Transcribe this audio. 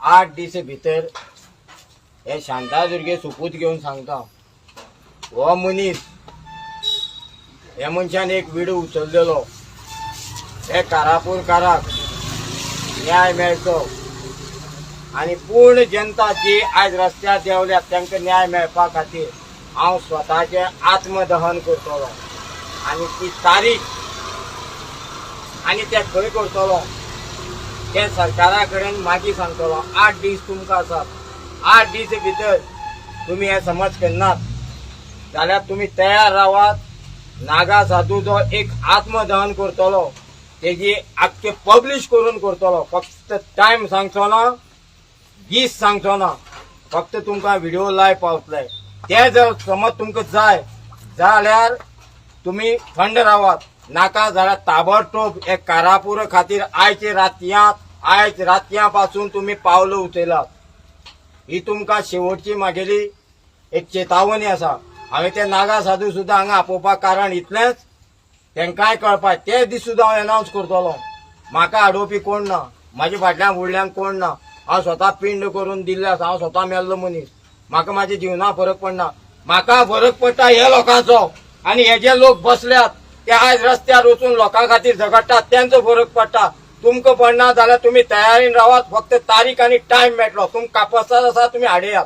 8 दीस भितर हे शांतादुर्गे सोपूत घेवन सांगता हो मनीस हे मनशान एक विडो उचललेलो हे कारापूरकाराक न्याय मेळचो आणि पूर्ण जनता जी आज रस्त्यार देवल्यात तांकां न्याय मेळपा खातीर हांव स्वताचे आत्मदहन करतलो आणि ती तारीख आणि ते खंय करतलो ते सरकारा कडेन मागीर सांगतलो 8 दीस तुमकां आसात 8 दीस भितर तुम्ही हे समज करनात जाल्यार तुम्ही तयार रावात नागा साधूचो एक आत्मदहन करतलो तेजी आख्खे पब्लिश करून करतलो फक्त टायम सांगचो ना दीस सांगचो ना फक्त तुमकां व्हिडिओ लायव्ह पावतले ते जर समज तुमकां जाय जाल्यार तुम्ही थंड रावात नाका जाल्यार ताबडतोब एक कारापूर खातीर आयज रातया पासून तुम्ही पावलं उचयलात ही तुमकां शेवटची म्हागेली एक चेतावणी आसा हांवें ते नागा साधू सुद्दां हांगा आपोवपाक कारण इतलेंच तांकांय कळपाक ते दीस सुद्दां हांव एनावन्स करतलो म्हाका आडोवपी कोण ना म्हाज्या फाटल्यान फुडल्यान कोण ना हांव स्वता पिंड करून दिल्ले आसा हांव स्वता मेल्लो मनीस म्हाका म्हाज्या जिवनाक फरक पडना म्हाका फरक पडटा हे लोकांचो आणि हे जे लोक बसल्यात ते आज रस्त्यार वचून लोकां खातीर झगडटात त्यांचो फरक पडटा तुमकां पडना जाल्यार तुम्ही तयारीन रावात फक्त तारीख आणि टायम मेळटलो तुमकां कापसात आसा तुम्ही हाडेयात